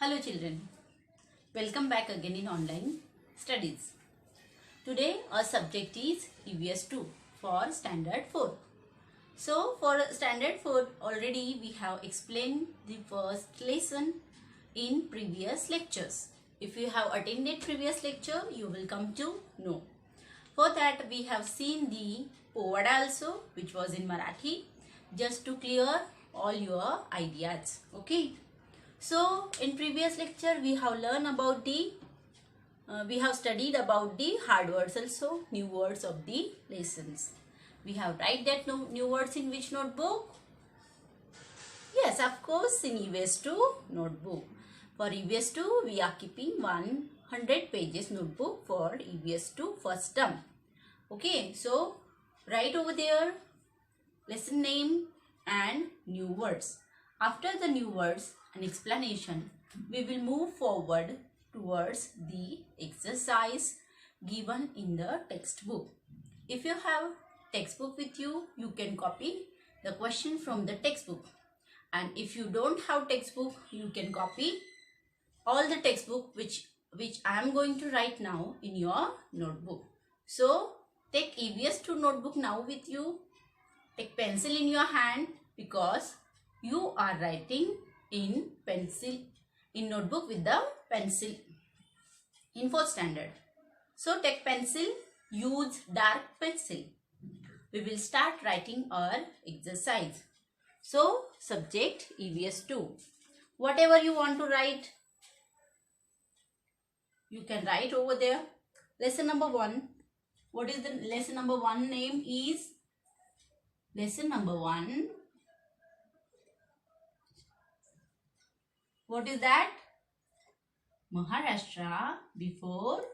Hello children, welcome back again in online studies. Today our subject is EVS 2 for standard 4. So for standard 4 already we have explained the first lesson in previous lectures. If you have attended previous lecture you will come to know. For that we have seen the Povada also, which was in Marathi, just to clear all your ideas. Okay. So in previous lecture we have learned about we have studied about the hard words also, new words of the lessons. We have write that new words in which notebook? Yes, of course, in EVS 2 notebook. For EVS 2 we are keeping 100 pages notebook for EVS 2 first term. Okay, so write over there lesson name and new words. After the new words and explanation, we will move forward towards the exercise given in the textbook. If you have textbook with you, you can copy the question from the textbook. And if you don't have textbook, you can copy all the textbook which I am going to write now in your notebook. So take EVS 2 notebook now with you. Take pencil in your hand because you are writing in pencil, in notebook with the pencil in 4th standard. So take pencil, use dark pencil. We will start writing our exercise. So subject EVS 2. Whatever you want to write, you can write over there. Lesson number 1. What is the lesson number 1 name is? Lesson number 1. What is that? Maharashtra before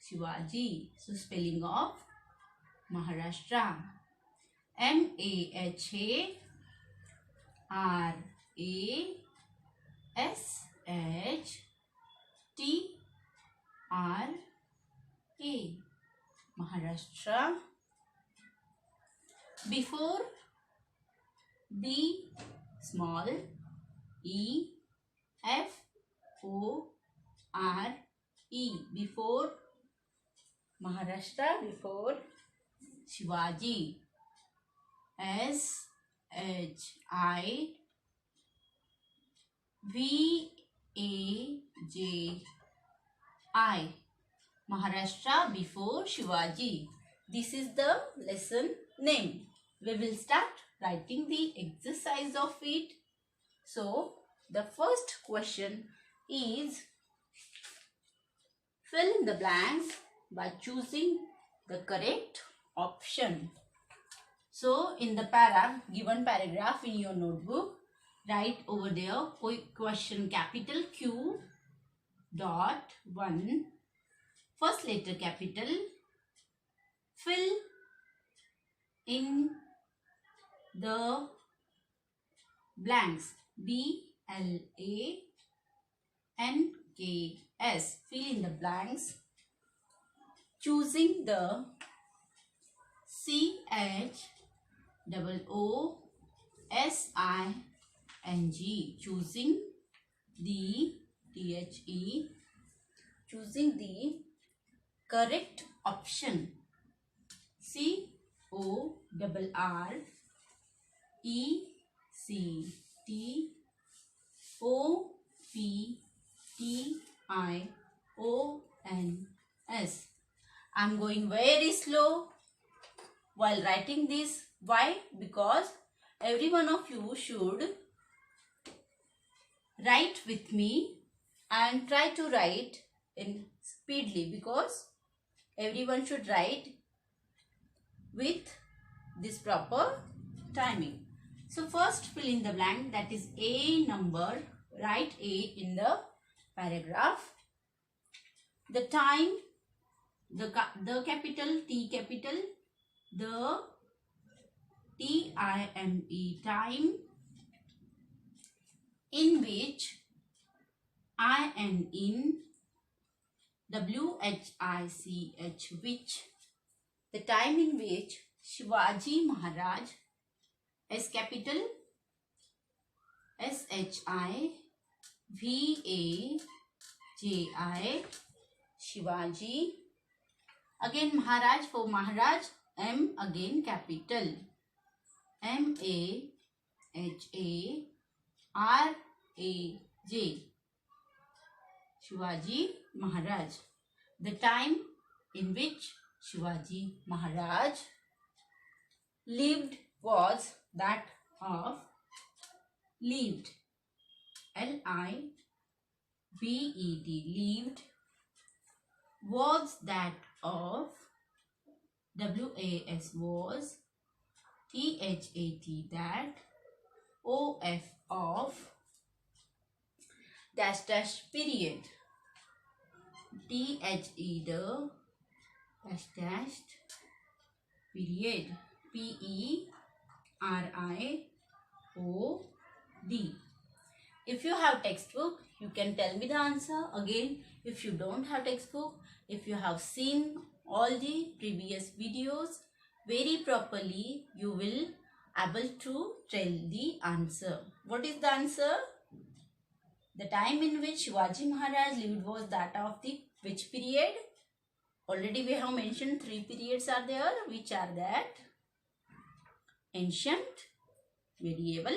Shivaji. So spelling of Maharashtra. M-A-H-R-A-S-H-T-R-A. Maharashtra. Before B small E F-O-R-E. Before Maharashtra, before Shivaji. S-H-I-V-A-J-I. Maharashtra before Shivaji. This is the lesson name. We will start writing the exercise of it. So, the first question is fill in the blanks by choosing the correct option. So, in the given paragraph in your notebook, write over there question capital Q dot 1, first letter capital, fill in the blanks. B-L-A-N-K-S. Fill in the blanks. Choosing the C-H-O-O-S-I-N-G. Choosing the T-H-E. Choosing the correct option. C-O-R-R-E-C-T-O-P-T-I-O-N-S. I'm going very slow while writing this. Why? Because every one of you should write with me and try to write in speedily, because everyone should write with this proper timing. So first fill in the blank, that is A number. Write A in the paragraph. The time, the capital T capital, the T-I-M-E, time, in which, I-N, in, W-H-I-C-H, which, the time in which Shivaji Maharaj, S capital, S-H-I, V-A-J-I, Shivaji. Again Maharaj, for Maharaj, M again capital, M-A-H-A-R-A-J, Shivaji Maharaj. The time in which Shivaji Maharaj lived was that of, lived, L-I-V-E-D, lived, was that of, W-A-S, was, T-H-A-T, that, O-F, of, dash dash period, T-H-E, the, dash dashed, period, P-E-R-I-O-D. If you have textbook, you can tell me the answer. Again, if you don't have textbook, if you have seen all the previous videos very properly, you will able to tell the answer. What is the answer? The time in which Shivaji Maharaj lived was that of the which period? Already we have mentioned 3 periods are there. Which are that? Ancient, medieval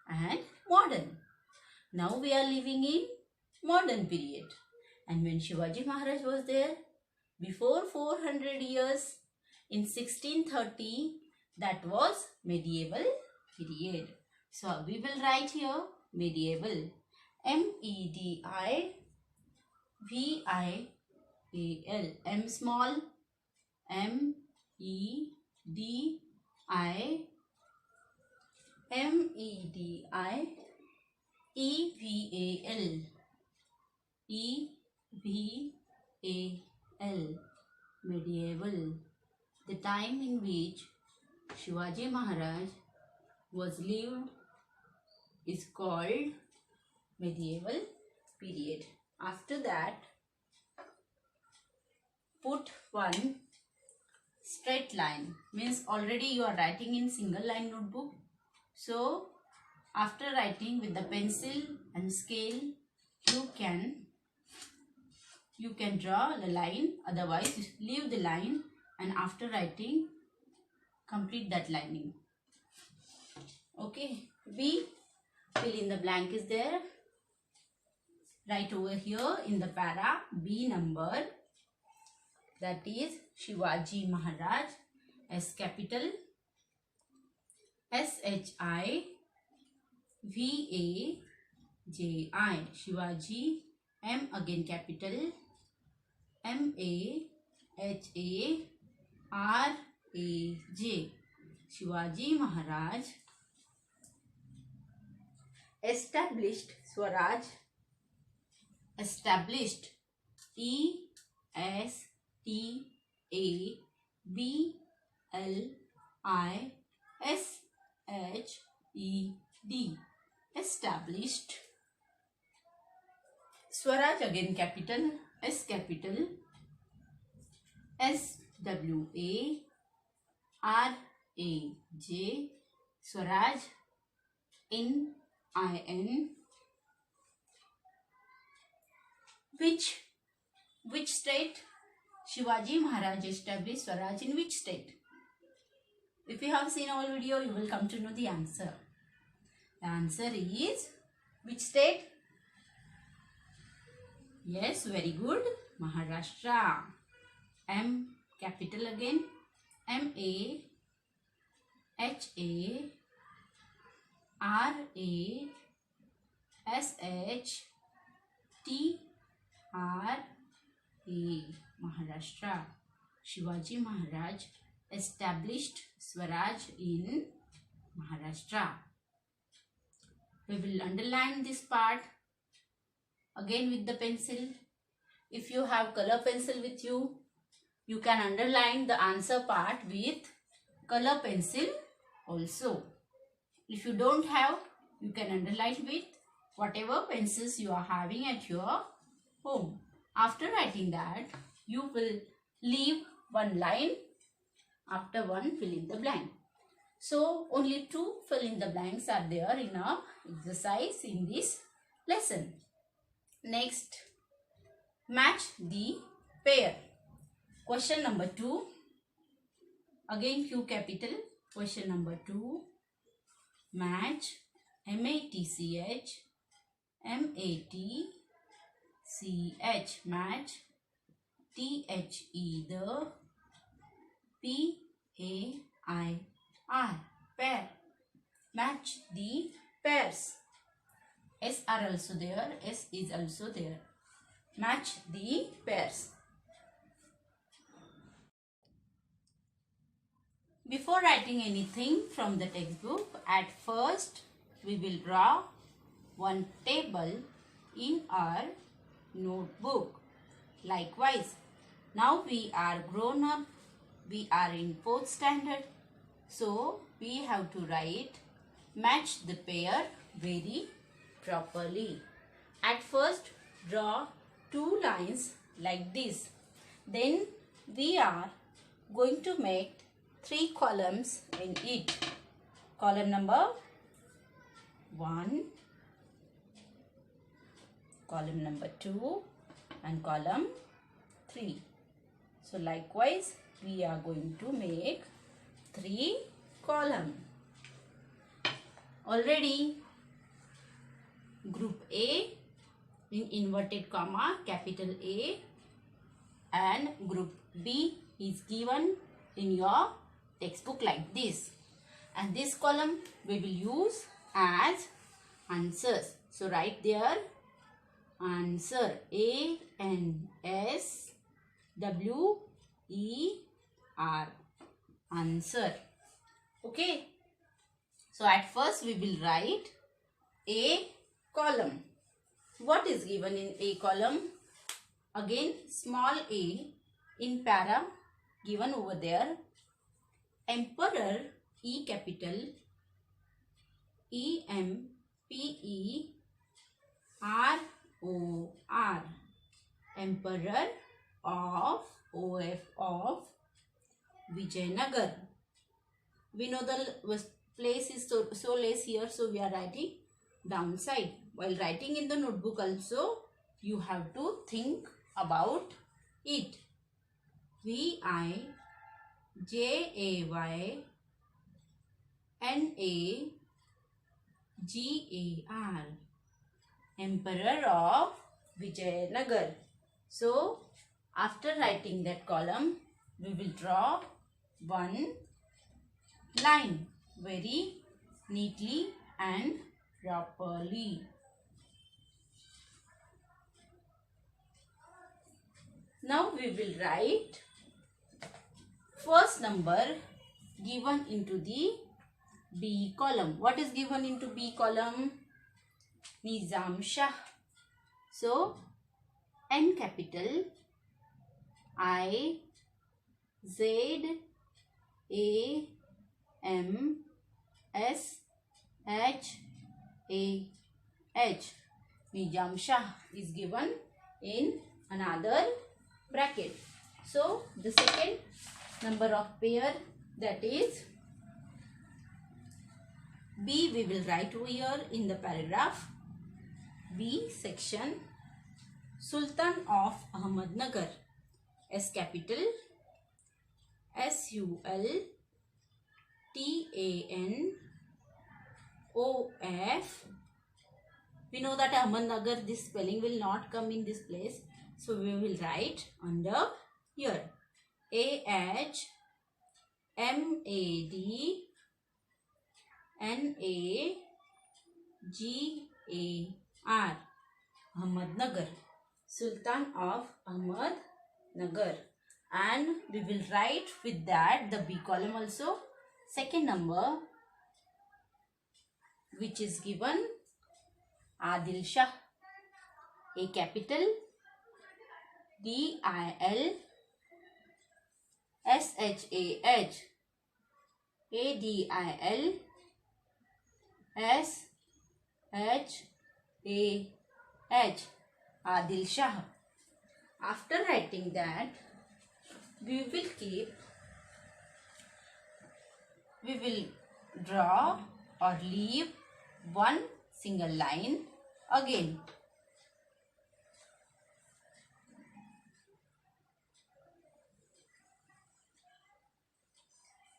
and modern. Now we are living in modern period. And when Shivaji Maharaj was there, before 400 years, in 1630, that was medieval period. So we will write here medieval, M-E-D-I-V-I-A-L, M small, M-E-D-I, M-E-D-I-E-V-A-L, E-V-A-L, medieval. The time in which Shivaji Maharaj was lived is called medieval period. After that, put one straight line, means already you are writing in single line notebook. So after writing with the pencil and scale, you can draw the line, otherwise leave the line and after writing complete that lining. Okay, B, fill in the blank is there. Write over here in the para B number, that is Shivaji Maharaj, S capital, S-H-I-V-A-J-I, Shivaji, M again capital, M-A-H-A-R-A-J, Shivaji Maharaj established Swaraj, established, E-S-T-A-B-L-I-S-H-E-D, established. Swaraj again capital, S capital, S-W-A-R-A-J, Swaraj, N-I-N. Which state? Shivaji Maharaj established Swaraj in which state? If you have seen our video, you will come to know the answer. The answer is which state? Yes, very good. Maharashtra. M capital again. M-A-H-A-R-A-S-H-T-R-A, Maharashtra. Shivaji Maharaj established Swaraj in Maharashtra. We will underline this part again with the pencil. If you have color pencil with you, you can underline the answer part with color pencil also. If you don't have, you can underline with whatever pencils you are having at your home. After writing that, you will leave one line. After one, fill in the blank. So only 2 fill in the blanks are there in our exercise in this lesson. Next, match the pair. Question number 2. Again Q capital. Question number 2. Match M-A-T-C-H, M-A-T-C-H, match T-H-E, the P-A-I-R, pair. Match the pairs. S are also there, S is also there. Match the pairs. Before writing anything from the textbook, at first we will draw one table in our notebook. Likewise, now we are grown up, we are in 4th standard, so we have to write match the pair very properly. At first, draw 2 lines like this. Then we are going to make 3 columns in it. Column number 1, column number 2 and column 3. So likewise we are going to make 3 columns. Already group A in inverted comma capital A and group B is given in your textbook like this, and this column we will use as answers. So write there answer, A-N-S-W-E-R, answer. Okay, so at first we will write A column. What is given in A column? Again small a in para given over there. Emperor, E capital, E-M-P-E-R-O-R, Emperor of O-F of Vijayanagar. We know the place is so less here, so we are writing downside. While writing in the notebook also, you have to think about it. V-I-J-A-Y-N-A-G-A-R, Emperor of Vijayanagar. So, after writing that column, we will draw one line very neatly and properly. Now we will write first number given into the B column. What is given into B column? Nizam Shah. So, N capital, I, Z, A, M, S, H, A, H. Nizam Shah is given in another bracket. So, the second number of pair, that is B, we will write over here in the paragraph. B section, Sultan of Ahmednagar. S capital, S-U-L-T-A-N-O-F. We know that Ahmednagar, this spelling will not come in this place, so we will write under here. A-H-M-A-D-N-A-G-A-R, Ahmednagar, Sultan of Ahmednagar. And we will write with that the B column also. Second number which is given, Adil Shah. A capital, D-I-L-S-H-A-H, A-D-I-L-S-H-A-H, Adil Shah. After writing that, we will draw or leave one single line again.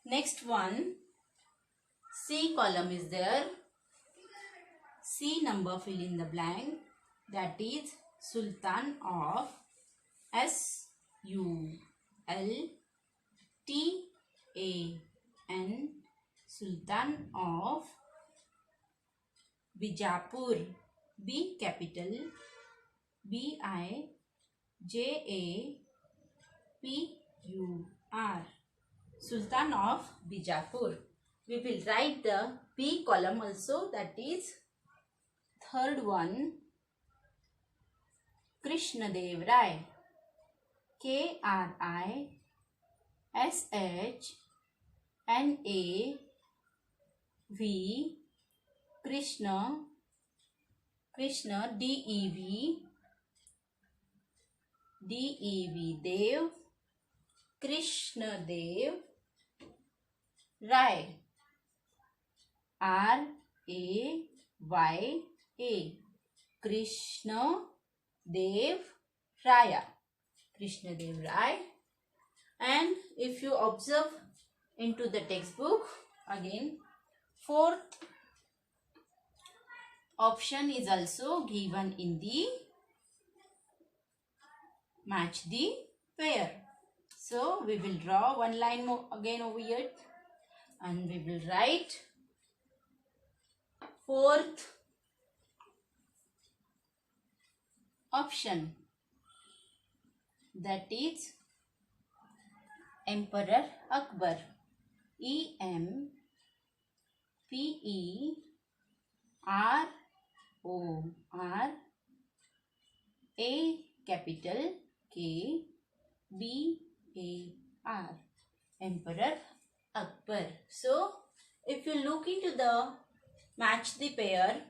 Next one, C column is there. C number, fill in the blank. That is Sultan of SULTAN, Sultan of Bijapur. B capital, BIJAPUR. Sultan of Bijapur. We will write the B column also, that is third one, Krishnadev Rai. KRISHNAV, Krishna DEV Dev, Krishnadev Rai, RAYA, Krishnadev Raya, Krishnadev Rai. And if you observe into the textbook, again fourth option is also given in the match the pair. So we will draw one line more again over here, and we will write fourth option, that is Emperor Akbar. EMPEROR, A capital KBAR, Emperor Akbar. So if you look into the match the pair,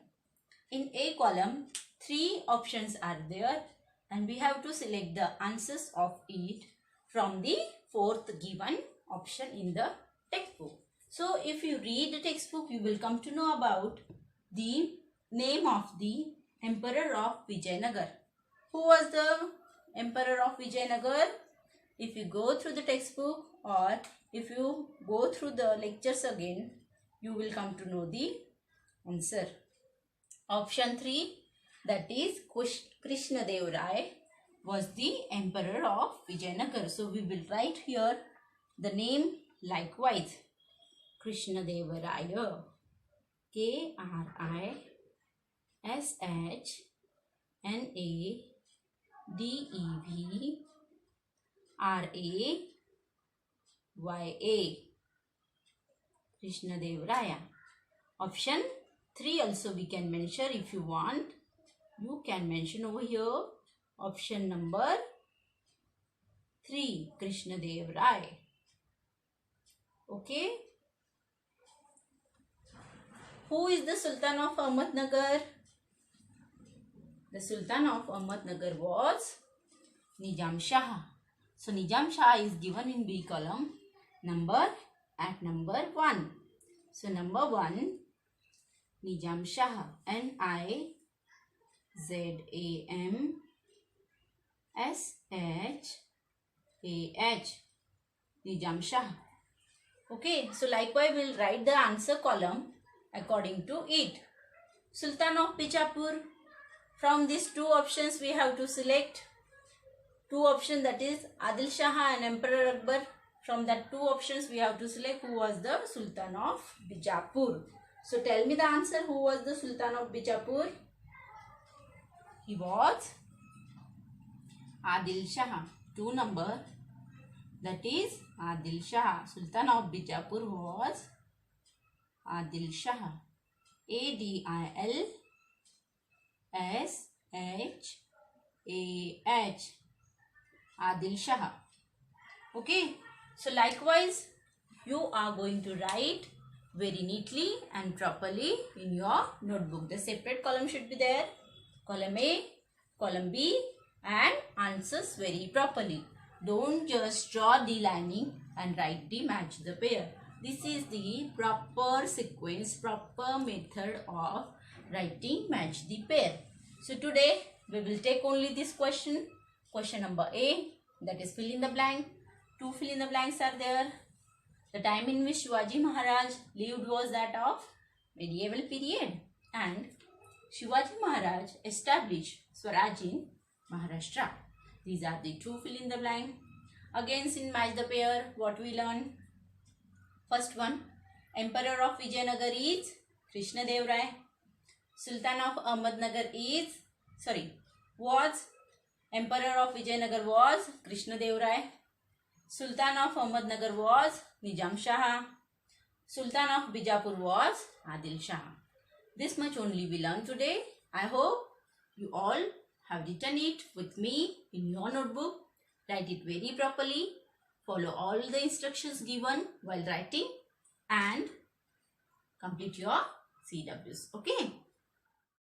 in A column 3 options are there, and we have to select the answers of it from the fourth given option in the textbook. So if you read the textbook, you will come to know about the name of the Emperor of Vijayanagar. Who was the Emperor of Vijayanagar? If you go through the textbook or if you go through the lectures again, you will come to know the answer. Option 3, that is Krishnadev Rai, was the Emperor of Vijayanagar. So we will write here the name likewise. Krishnadev Raya, KRISHNADEV RAYA, Krishnadev Raya. Option 3 also we can mention. If you want, you can mention over here option number 3, Krishnadev Rai. Okay. Who is the Sultan of Ahmednagar? The Sultan of Ahmednagar was Nizam Shah. So Nizam Shah is given in B column, at number 1. So number 1, Nizam Shah, NIZAMSHAH, Nizam Shah. Okay, so likewise we will write the answer column according to it. Sultan of Bijapur. From these 2 options we have to select 2 options, that is Adil Shah and Emperor Akbar. From that 2 options we have to select who was the Sultan of Bijapur. So tell me the answer. Who was the Sultan of Bijapur? He was Adil Shah. 2 number, that is Adil Shah. Sultan of Bijapur was Adil Shah. ADILSHAH, Adil Shah. Okay. So likewise you are going to write very neatly and properly in your notebook. The separate column should be there. Column A, column B, and answers very properly. Don't just draw the lining and write the match the pair. This is the proper sequence, proper method of writing match the pair. So today we will take only this question. Question number A, that is fill in the blank. Two fill in the blanks are there. The time in which Shivaji Maharaj lived was that of medieval period, and Shivaji Maharaj established Swaraj in Maharashtra. These are the two fill in the blank. Again, in match the pair, what we learn? First one, Emperor of Vijayanagar is Krishna Dev Rai. Sultan of Ahmednagar was Emperor of Vijayanagar was Krishna Dev Rai. Sultan of Ahmednagar was Nizam Shah. Sultan of Bijapur was Adil Shah. This much only we learn today. I hope you all have written it with me in your notebook. Write it very properly. Follow all the instructions given while writing and complete your CWs. Okay.